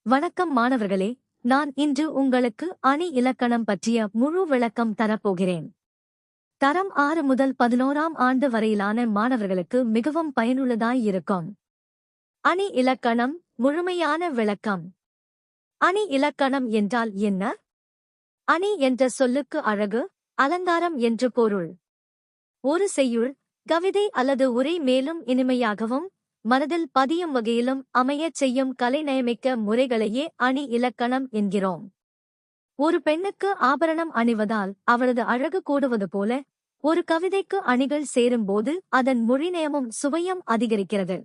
வணக்கம் மாணவர்களே, நான் இன்று உங்களுக்கு அணி இலக்கணம் பற்றிய முழு விளக்கம் தரப்போகிறேன். தரம் 6 முதல் 11ஆம் ஆண்டு வரையிலான மாணவர்களுக்கு மிகவும் பயனுள்ளதாய் இருக்கும். அணி இலக்கணம் முழுமையான விளக்கம். அணி இலக்கணம் என்றால் என்ன? அணி என்ற சொல்லுக்கு அழகு, அலங்காரம் என்று பொருள். ஒரு செய்யுள், கவிதை அல்லது உரை மேலும் இனிமையாகவும் மனதில் பதியும் வகையிலும் அமையச் செய்யும் கலைநயமிக்க முறைகளையே அணி இலக்கணம் என்கிறோம். ஒரு பெண்ணுக்கு ஆபரணம் அணிவதால் அவளது அழகு கூடுவது போல, ஒரு கவிதைக்கு அணிகள் சேரும்போது அதன் மொழிநயமும் சுவையும் அதிகரிக்கிறது.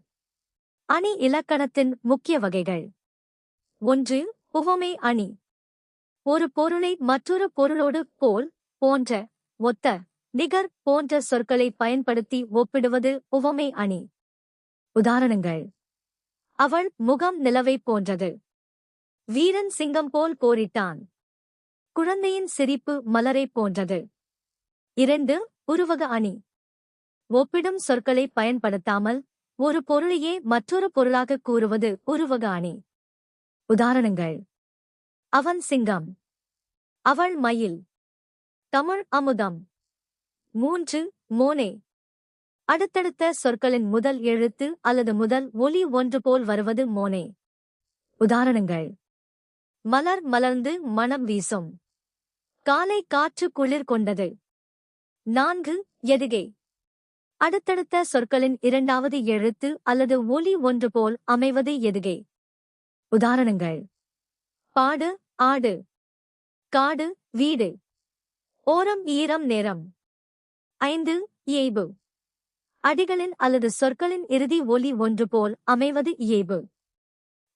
அணி இலக்கணத்தின் முக்கிய வகைகள். 1. உவமை அணி. ஒரு பொருளை மற்றொரு பொருளோடு போல், போன்ற, ஒத்த, நிகர் போன்ற சொற்களை பயன்படுத்தி ஒப்பிடுவது உவமை அணி. உதாரணங்கள்: அவள் முகம் நிலவை போன்றது. வீரன் சிங்கம் போல் போரிட்டான். குழந்தையின் சிரிப்பு மலரை போன்றது. 2. உருவக அணி. ஒப்பிடும் சொற்களை பயன்படுத்தாமல் ஒரு பொருளையே மற்றொரு பொருளாக கூறுவது உருவக அணி. உதாரணங்கள்: அவன் சிங்கம். அவள் மயில். தமிழ் அமுதம். 3. மோனே. அடுத்தடுத்த சொற்களின் முதல் எழுத்து அல்லது முதல் ஒலி ஒன்று போல் வருவது மோனே. உதாரணங்கள்: மலர் மலர்ந்து மணம் வீசும். காலை காற்று குளிர் கொண்டது. 4. எதுகை. அடுத்தடுத்த சொற்களின் இரண்டாவது எழுத்து அல்லது ஒலி ஒன்று போல் அமைவது எதுகை. உதாரணங்கள்: பாடு, ஆடு. காடு, வீடு. ஓரம், ஈரம், நேரம். 5. இயைபு. அடிகளின் அல்லது சொற்களின் இறுதி ஒலி ஒன்று போல் அமைவது இயைபு.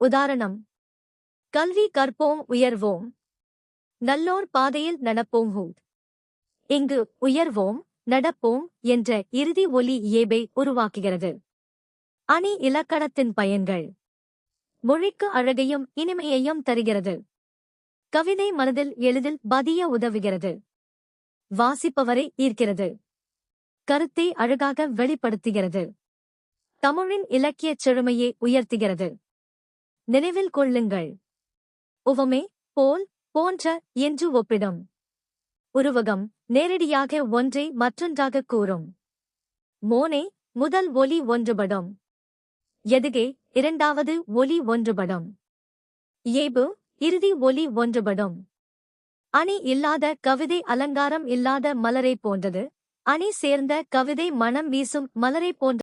உதாரணம்: கல்வி கற்போம் உயர்வோம். நல்லோர் பாதையில் நடப்போம். இங்கு உயர்வோம், நடப்போம் என்ற இறுதி ஒலி இயைபை உருவாக்குகிறது. அணி இலக்கணத்தின் பயன்கள். மொழிக்கு அழகையும் இனிமையையும் தருகிறது. கவிதை மனதில் எளிதில் பதிய உதவுகிறது. வாசிப்பவரை ஈர்க்கிறது. கருத்தை அழகாக வெளிப்படுத்துகிறது. தமிழின் இலக்கியச் செழுமையை உயர்த்துகிறது. நினைவில் கொள்ளுங்கள்: உவமை, போல், போன்ற என்று ஒப்பிடும். உருவகம் நேரடியாக ஒன்றை மற்றொன்றாக கூறும். மோனே முதல் ஒலி ஒன்றுபடும். எதுகை இரண்டாவது ஒலி ஒன்றுபடும். இயைபு இறுதி ஒலி ஒன்றுபடும். அணி இல்லாத கவிதை அலங்காரம் இல்லாத மலரை போன்றது. அணி சேர்ந்த கவிதை மணம் வீசும் மலரை போன்ற